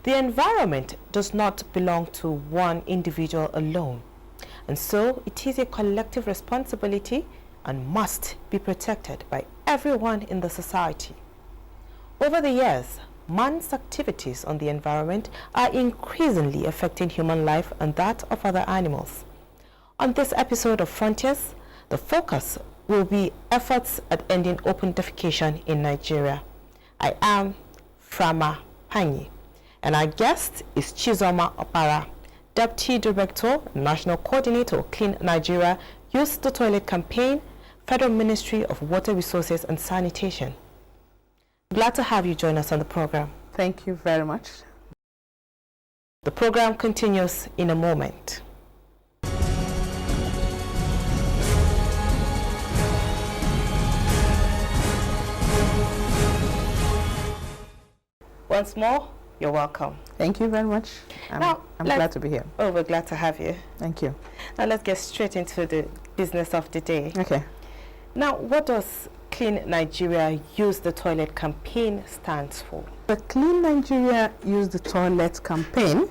The environment does not belong to one individual alone, and so it is a collective responsibility and must be protected by everyone in the society. Over the years, man's activities on the environment are increasingly affecting human life and that of other animals. On this episode of Frontiers, the focus will be efforts at ending open defecation in Nigeria. I am Frama Panyi, and our guest is Chizoma Opara, Deputy Director, National Coordinator, Clean Nigeria, Use the Toilet Campaign, Federal Ministry of Water Resources and Sanitation. Glad to have you join us on the program. Thank you very much. The program continues in a moment. Once more, you're welcome. Thank you very much. I'm glad to be here. Oh, we're glad to have you. Thank you. Now let's get straight into the business of the day. Okay. Now, what does Clean Nigeria Use the Toilet campaign stands for? The Clean Nigeria Use the Toilet campaign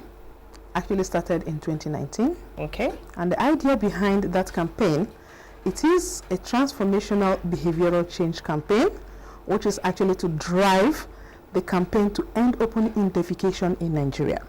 actually started in 2019. Okay. And the idea behind that campaign, it is a transformational behavioral change campaign, which is actually to drive the campaign to end open defecation in Nigeria.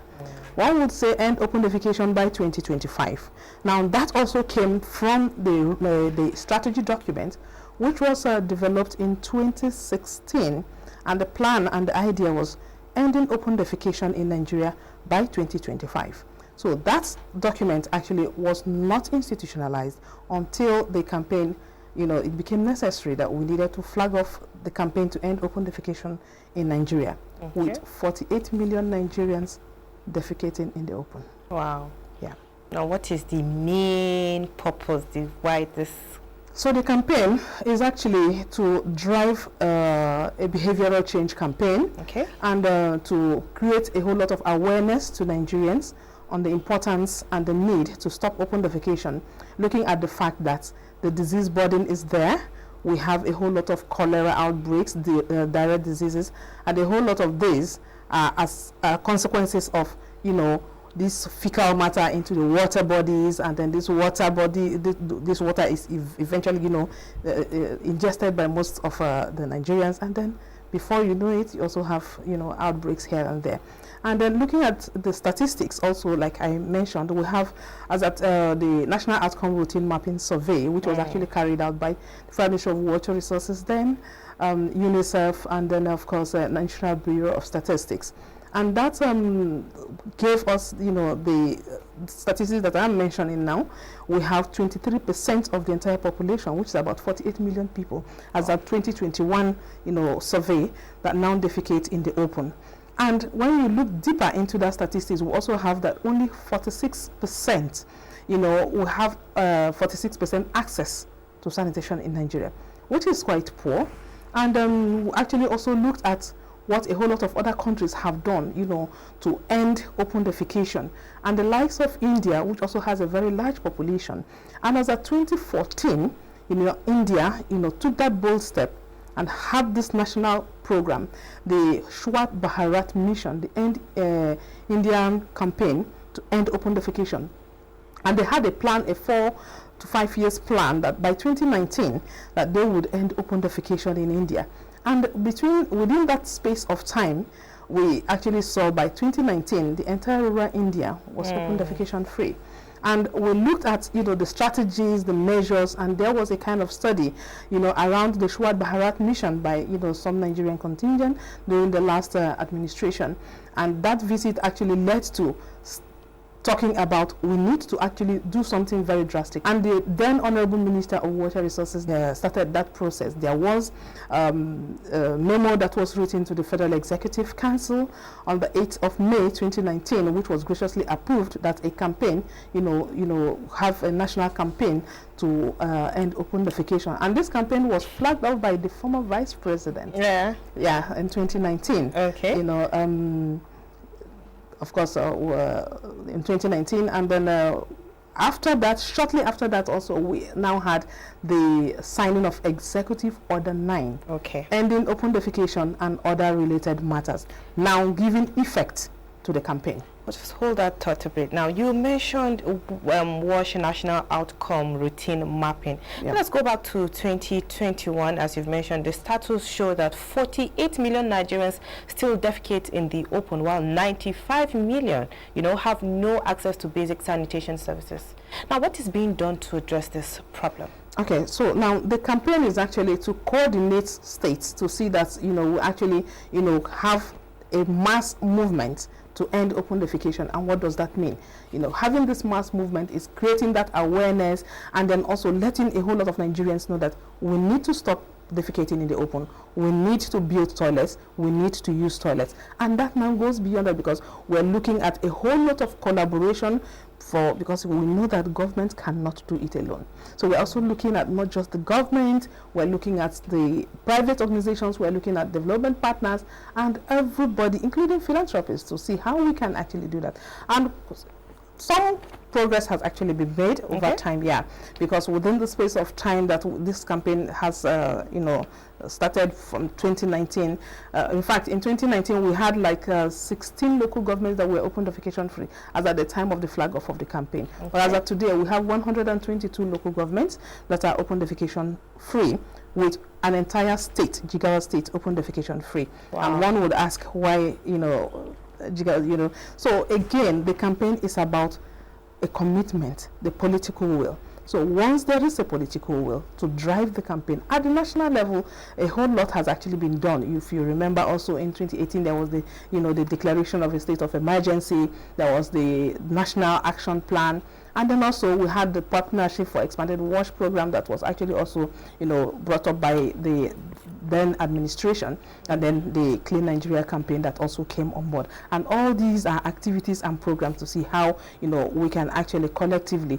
One would say end open defecation by 2025. Now that also came from the strategy document, which was developed in 2016, and the plan and the idea was ending open defecation in Nigeria by 2025. So that document actually was not institutionalized until the campaign, it became necessary that we needed to flag off the campaign to end open defecation in Nigeria, with 48 million Nigerians defecating in the open. Wow. Yeah. Now, what is the main purpose, why this? So the campaign is actually to drive a behavioral change campaign, and to create a whole lot of awareness to Nigerians on the importance and the need to stop open defecation, looking at the fact that the disease burden is there. We have a whole lot of cholera outbreaks, direct diseases, and a whole lot of these as consequences of, this fecal matter into the water bodies, and then this water body, this water is eventually, ingested by most of the Nigerians, and then before you know it, you also have, outbreaks here and there. And then looking at the statistics also, like I mentioned, we have as at the National Outcome Routine Mapping Survey, which was actually carried out by the Federal Ministry of Water Resources then, UNICEF, and then of course National Bureau of Statistics. And that gave us, the statistics that I'm mentioning now. We have 23% of the entire population, which is about 48 million people, as a 2021, survey that now defecate in the open. And when you look deeper into that statistics, we also have that only 46%, we have 46% access to sanitation in Nigeria, which is quite poor. And we actually also looked at what a whole lot of other countries have done, to end open defecation. And the likes of India, which also has a very large population. And as of 2014, India, took that bold step and had this national program, the Swachh Bharat Mission, the Indian campaign to end open defecation. And they had a plan, a 4 to 5 years plan, that by 2019 that they would end open defecation in India. And within that space of time, we actually saw by 2019 the entire rural India was open defecation free. And we looked at, the strategies, the measures, and there was a kind of study, around the Swachh Bharat mission by, some Nigerian contingent during the last administration. And that visit actually led to talking about we need to actually do something very drastic. And the then Honorable Minister of Water Resources started that process. There was a memo that was written to the Federal Executive Council on the 8th of May 2019, which was graciously approved that a campaign, have a national campaign to end open defecation. And this campaign was flagged off by the former Vice President. Yeah, in 2019. Okay. Of course, in 2019, and then shortly after that also, we now had the signing of Executive Order 9, ending open defecation and other related matters, now giving effect to the campaign. Let's just hold that thought a bit. Now, you mentioned WASH National Outcome Routine Mapping. Yeah. Let's go back to 2021. As you've mentioned, the status show that 48 million Nigerians still defecate in the open, while 95 million, have no access to basic sanitation services. Now, what is being done to address this problem? Okay, so now the campaign is actually to coordinate states to see that, we actually, have a mass movement to end open defecation. And what does that mean? Having this mass movement is creating that awareness, and then also letting a whole lot of Nigerians know that we need to stop defecating in the open. We need to build toilets. We need to use toilets. And that now goes beyond that, because we're looking at a whole lot of collaboration because we know that government cannot do it alone. So we're also looking at not just the government, we're looking at the private organizations, we're looking at development partners, and everybody, including philanthropists, to see how we can actually do that. And some progress has actually been made over time, because within the space of time that this campaign has, started from 2019. In fact, in 2019, we had like 16 local governments that were open defecation free as at the time of the flag off of the campaign. But as of today, we have 122 local governments that are open defecation free, with an entire state, Jigawa state, open defecation free. Wow. And one would ask why, So again, the campaign is about a commitment, the political will. So once there is a political will to drive the campaign at the national level, a whole lot has actually been done. If you remember, also in 2018 there was the the declaration of a state of emergency. There was the national action plan, and then also we had the partnership for expanded WASH program that was actually also brought up by the then administration, and then the Clean Nigeria campaign that also came on board. And all these are activities and programs to see how we can actually collectively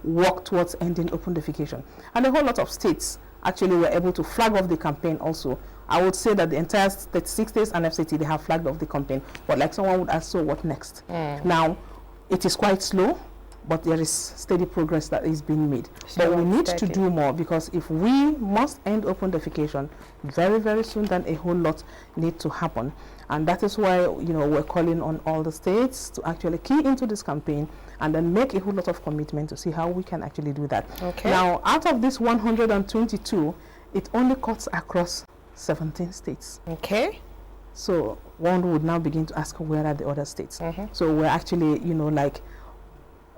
work towards ending open defecation. And a whole lot of states actually were able to flag off the campaign also. I would say that the entire 36 states and FCT, they have flagged off the campaign. But like someone would ask, so what next? Now, it is quite slow, but there is steady progress that is being made. But we need to do more, because if we must end open defecation very, very soon, then a whole lot need to happen. And that is why we're calling on all the states to actually key into this campaign and then make a whole lot of commitment to see how we can actually do that. Okay. Now, out of this 122, it only cuts across 17 states. Okay. So one would now begin to ask, where are the other states? So we're actually,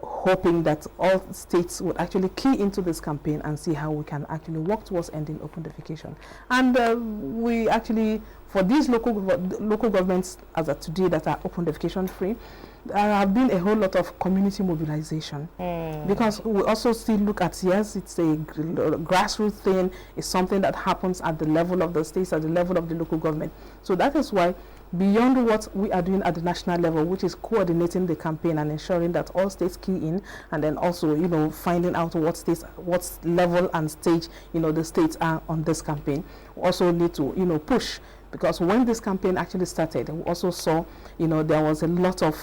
hoping that all states would actually key into this campaign and see how we can actually work towards ending open defecation. And we actually, for these local governments as of today that are open defecation free, there have been a whole lot of community mobilization. Because we also still look at, yes, it's a grassroots thing, it's something that happens at the level of the states, at the level of the local government. So that is why, beyond what we are doing at the national level, which is coordinating the campaign and ensuring that all states key in, and then also, finding out what states, what level and stage, the states are on this campaign, we also need to, push. Because when this campaign actually started, we also saw, there was a lot of,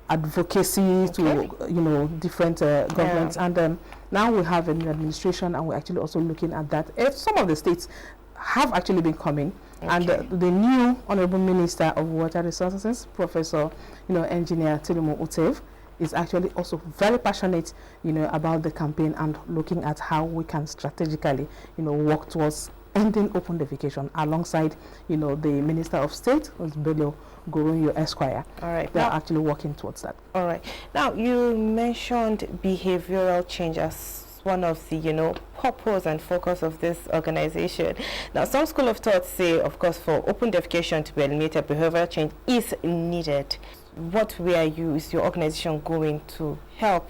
advocacy to, different governments. And now we have a new administration, and we're actually also looking at that. Some of the states have actually been coming. And the new Honorable Minister of Water Resources, Professor, Engineer Tilimu Utev, is actually also very passionate, about the campaign and looking at how we can strategically, work towards ending open defecation alongside, the Minister of State, Bello Gorunyo Esquire. All right. They're actually working towards that. All right. Now, you mentioned behavioral change as one of the purpose and focus of this organization. Now, some school of thought say, of course, for open defecation to be eliminated, behavioral change is needed. What way is your organization going to help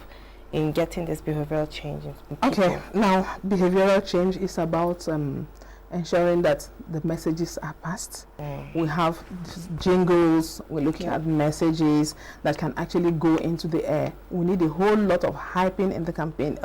in getting this behavioral change? Okay, now behavioral change is about ensuring that the messages are passed. We have jingles, we're looking at messages that can actually go into the air. We need a whole lot of hyping in the campaign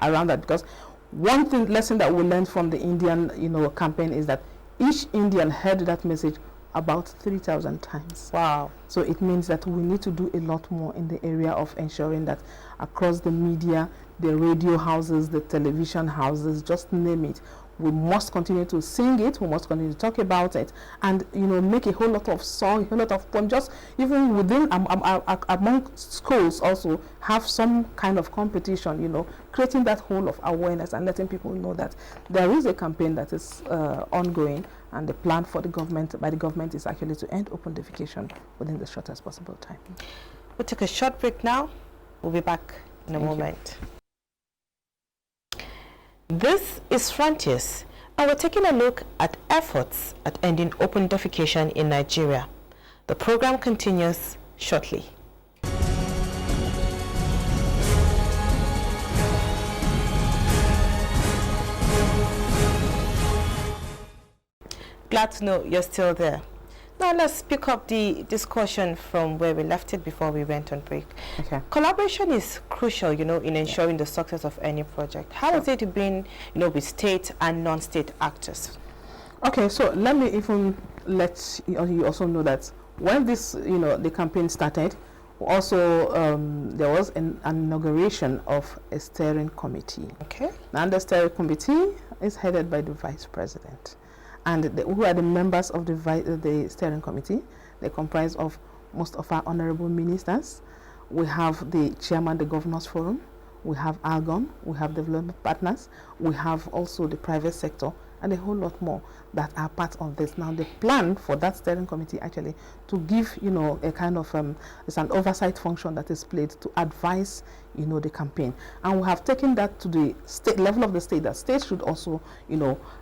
around that, because one lesson that we learned from the Indian campaign is that each Indian heard that message about 3,000 times. Wow. So it means that we need to do a lot more in the area of ensuring that across the media, the radio houses, the television houses, just name it, We must continue to sing it. We must continue to talk about it, and make a whole lot of song, a whole lot of poem. Just even within among schools, also have some kind of competition. Creating that whole of awareness and letting people know that there is a campaign that is ongoing, and the plan for the government by the government is actually to end open defecation within the shortest possible time. We'll take a short break now. We'll be back in a moment. This is Frontiers, and we're taking a look at efforts at ending open defecation in Nigeria. The program continues shortly. Glad to know you're still there. Now let's pick up the discussion from where we left it before we went on break. Okay. Collaboration is crucial, in ensuring the success of any project. How has it been, with state and non-state actors? Okay, so let me even let you also know that when this, the campaign started, also there was an inauguration of a steering committee. Okay. And the steering committee is headed by the vice president. And who are the members of the steering committee? They comprise of most of our honorable ministers. We have the chairman, the Governors Forum. We have ALGON. We have development partners. We have also the private sector, and a whole lot more that are part of this. Now, the plan for that steering committee actually to give, a kind of, it's an oversight function that is played to advise, the campaign. And we have taken that to the state level of the state, that state should also,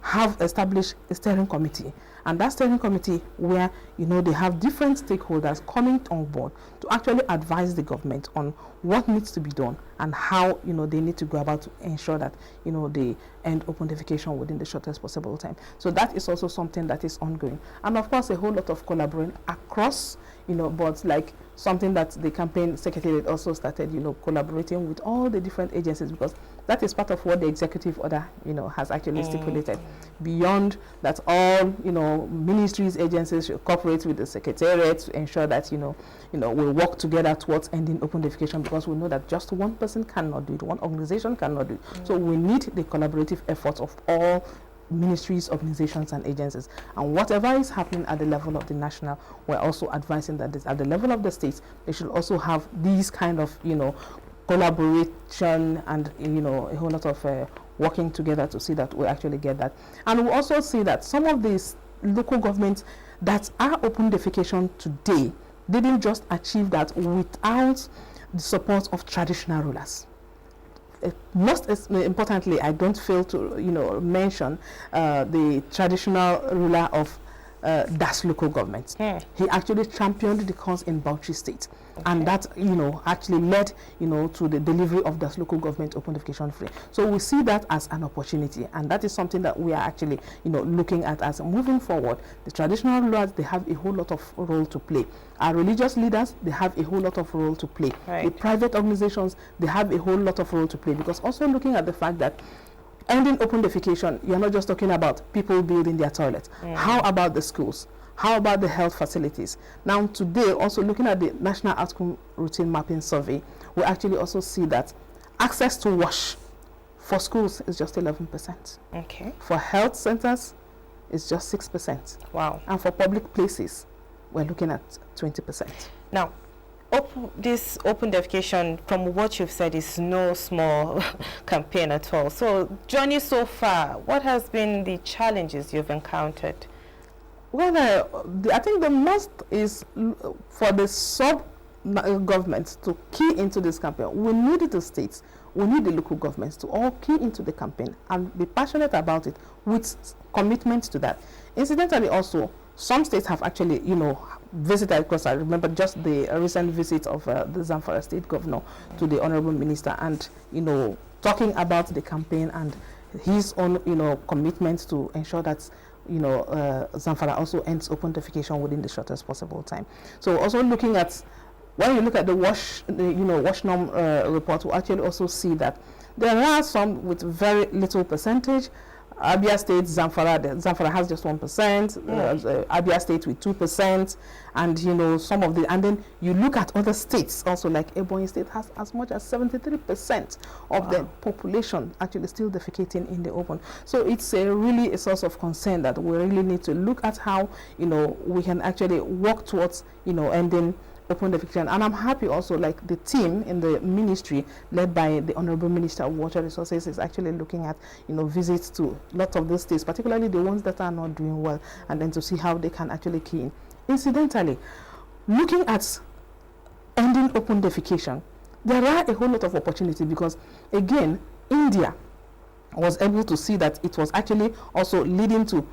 have established a steering committee. And that steering committee where, they have different stakeholders coming on board to actually advise the government on what needs to be done and how, they need to go about to ensure that, they end open defecation within the shortest possible time. So that is also something that is ongoing. And of course, a whole lot of collaborating across, boards, like something that the campaign secretariat also started, collaborating with all the different agencies, because that is part of what the executive order, has actually stipulated. Beyond that, all, ministries, agencies should cooperate with the secretariat to ensure that, we work together towards ending open defecation, because we know that just one person cannot do it, one organization cannot do it. So we need the collaborative efforts of all ministries, organizations, and agencies. And whatever is happening at the level of the national, we're also advising that at the level of the states, they should also have these kind of, collaboration and, a whole lot of working together to see that we actually get that. And we also see that some of these local governments that are open defecation today didn't just achieve that without the support of traditional rulers. Most importantly, I don't fail to mention the traditional ruler of Das local government. He actually championed the cause in Bauchi State. Okay. And that, actually led, to the delivery of Das local government open defecation free. So we see that as an opportunity, and that is something that we are actually, looking at as moving forward. The traditional rulers, they have a whole lot of role to play. Our religious leaders, they have a whole lot of role to play. Right. The private organizations, they have a whole lot of role to play, because also looking at the fact that ending open defecation, you're not just talking about people building their toilets. How about the schools? How about the health facilities? Now today, also looking at the National Outcome Routine Mapping Survey, we actually also see that access to wash for schools is just 11%. Okay. For health centers, it's just 6%. Wow. And for public places, we're looking at 20%. Now, this open defecation, from what you've said, is no small campaign at all. So, journey so far, what has been the challenges you've encountered? Well, I think the most is for the sub-governments to key into this campaign. We need the states, we need the local governments to all key into the campaign and be passionate about it with commitment to that. Incidentally, also, some states have actually, visited, because I remember just the recent visit of the Zamfara state governor to the honorable minister, and, talking about the campaign and his own, commitment to ensure that, Zamfara also ends open defecation within the shortest possible time. So also looking at, when you look at the WASH report, we actually also see that there are some with very little percentage, Abia State, Zamfara has just 1%, Abia State with 2%, and you know, some of the, and then you look at other states also, like Ebonyi State has as much as 73% of the population actually still defecating in the open. So it's really a source of concern that we really need to look at how, you know, we can actually work towards, you know, ending open defecation. And I'm happy also, like the team in the ministry led by the Honorable Minister of Water Resources is actually looking at, you know, visits to lots of those states, particularly the ones that are not doing well, and then to see how they can actually key in. Incidentally, looking at ending open defecation, there are a whole lot of opportunity, because again, India was able to see that it was actually also leading to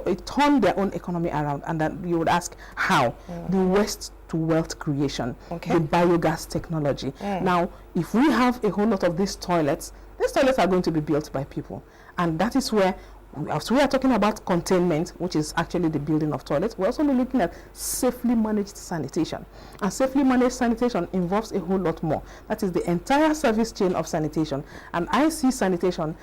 it turned their own economy around, and then you would ask how. The waste to wealth creation, the biogas technology. Now, if we have a whole lot of these toilets are going to be built by people, and that is where, as we are talking about containment, which is actually the building of toilets, we're also looking at safely managed sanitation. And safely managed sanitation involves a whole lot more. That is the entire service chain of sanitation. And I see sanitation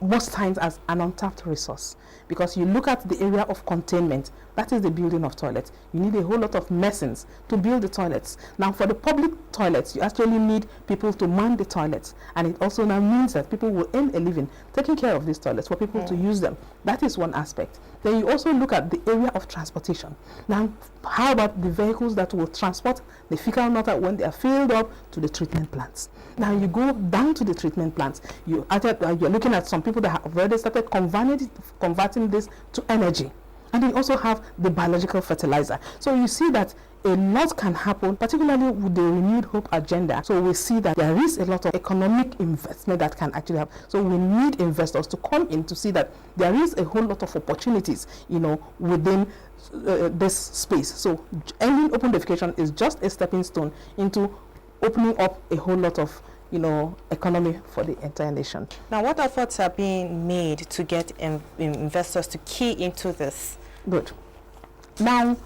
most times as an untapped resource, because you look at the area of containment, that is the building of toilets. You need a whole lot of masons to build the toilets. Now, for the public toilets, you actually need people to man the toilets, and it also now means that people will earn a living taking care of these toilets for people to use them. That is one aspect. Then you also look at the area of transportation. Now, how about the vehicles that will transport the fecal matter when they are filled up to the treatment plants? Now you go down to the treatment plants, you're looking at some people that have already started converting this to energy. And you also have the biological fertilizer. So you see that a lot can happen, particularly with the renewed hope agenda. So we see that there is a lot of economic investment that can actually happen. So we need investors to come in to see that there is a whole lot of opportunities, you know, within this space. So ending open defecation is just a stepping stone into opening up a whole lot of, you know, economy for the entire nation. Now, what efforts are being made to get investors to key into this? Good. Now,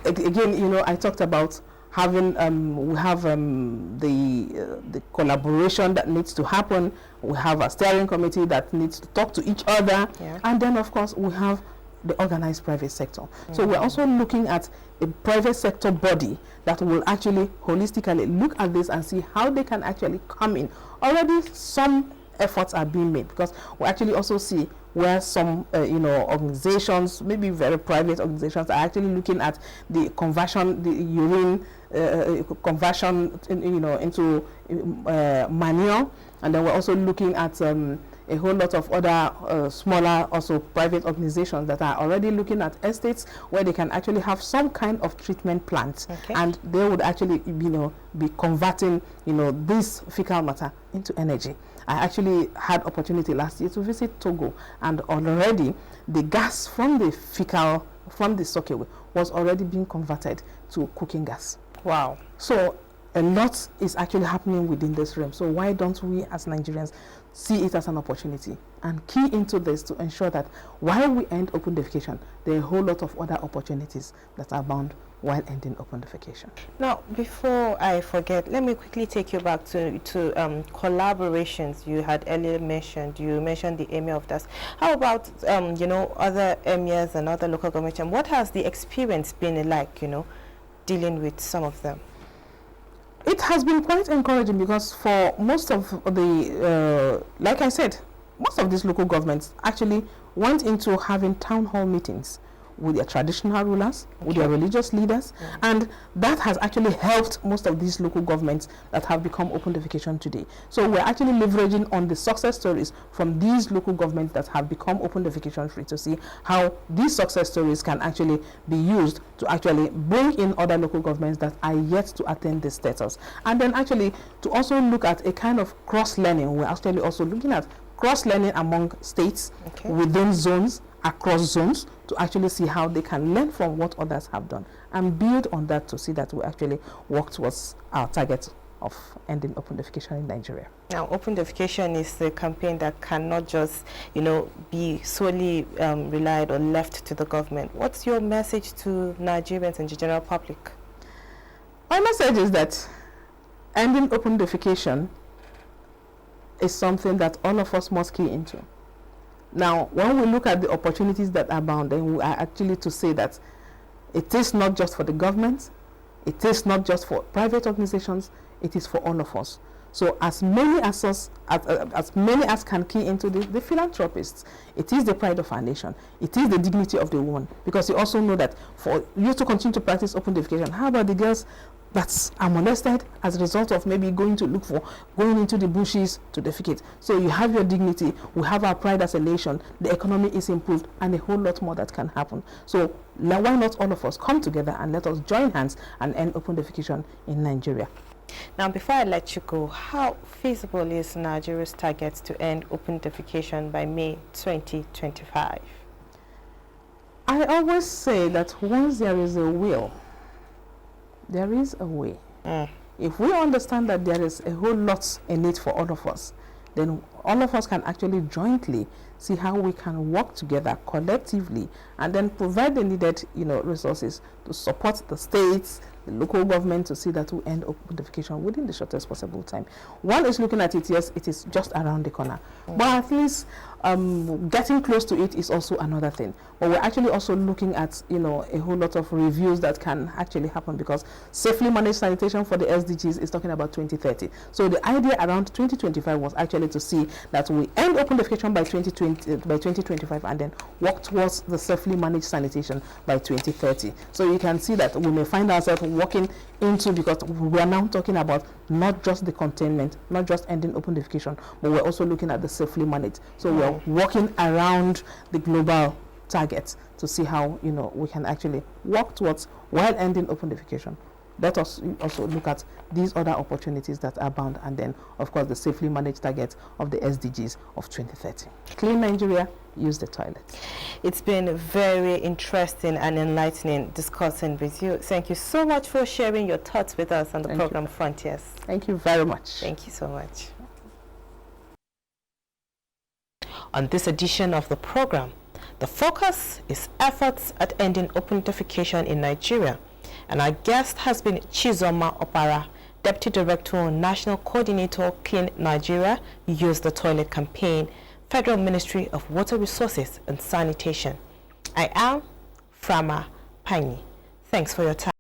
again, you know, I talked about having we have the collaboration that needs to happen. We have a steering committee that needs to talk to each other, and then of course we have the organized private sector. So we're also looking at a private sector body that will actually holistically look at this and see how they can actually come in. Already some efforts are being made, because we actually also see where some you know, organizations, maybe very private organizations, are actually looking at the conversion, the urine conversion you know, into manure. And then we're also looking at a whole lot of other smaller also private organizations that are already looking at estates where they can actually have some kind of treatment plant, and they would actually, you know, be converting, you know, this fecal matter into energy. I actually had opportunity last year to visit Togo, and already the gas from the fecal, from the sockeway, was already being converted to cooking gas. Wow. So a lot is actually happening within this realm. So why don't we as Nigerians see it as an opportunity and key into this to ensure that while we end open defecation, there are a whole lot of other opportunities that are bound while ending open defecation. Now, before I forget, let me quickly take you back to collaborations you had earlier mentioned. You mentioned the emir of that. How about you know, other emirs and other local governments? And what has the experience been like, you know, dealing with some of them? It has been quite encouraging, because for most of the, like I said, most of these local governments actually went into having town hall meetings with their traditional rulers, with their religious leaders, and that has actually helped most of these local governments that have become open defecation today. So we're actually leveraging on the success stories from these local governments that have become open defecation free to see how these success stories can actually be used to actually bring in other local governments that are yet to attain this status. And then actually to also look at a kind of cross-learning. We're actually also looking at cross-learning among states, within zones, across zones, to actually see how they can learn from what others have done and build on that to see that we actually work towards our target of ending open defecation in Nigeria. Now, open defecation is a campaign that cannot just, you know, be solely relied or left to the government. What's your message to Nigerians and the general public? My message is that ending open defecation is something that all of us must key into. Now, when we look at the opportunities that abound, then we are actually to say that it is not just for the government, it is not just for private organizations, it is for all of us. So as many as us, as many as can key into the philanthropists, it is the pride of our nation, it is the dignity of the woman, because you also know that for you to continue to practice open defecation, how about the girls that are molested as a result of maybe going into the bushes to defecate? So you have your dignity, we have our pride as a nation, the economy is improved, and a whole lot more that can happen. So why not all of us come together and let us join hands and end open defecation in Nigeria? Now, before I let you go, how feasible is Nigeria's target to end open defecation by May 2025? I always say that once there is a will, there is a way. If we understand that there is a whole lot in it for all of us, then all of us can actually jointly see how we can work together collectively and then provide the needed, resources to support the states, the local government, to see that we end open defecation within the shortest possible time. One is looking at it, yes, it is just around the corner. But at least getting close to it is also another thing. But we're actually also looking at, a whole lot of reviews that can actually happen, because safely managed sanitation for the SDGs is talking about 2030. So the idea around 2025 was actually to see that we end open defecation by 2025 and then work towards the safely managed sanitation by 2030. So you can see that we may find ourselves walking into, because we are now talking about not just the containment, not just ending open defecation, but we're also looking at the safely managed. So we're walking around the global targets to see how we can actually work towards while ending open defecation. Let us also look at these other opportunities that are bound, and then of course the safely managed targets of the SDGs of 2030. Clean Nigeria, use the toilet. It's been very interesting and enlightening discussing with you. Thank you so much for sharing your thoughts with us on the program Frontiers. Thank you very much. Thank you so much. On this edition of the program, the focus is efforts at ending open defecation in Nigeria. And our guest has been Chizoma Opara, Deputy Director, National Coordinator, Clean Nigeria, Use the Toilet Campaign, Federal Ministry of Water Resources and Sanitation. I am Frama Pani. Thanks for your time.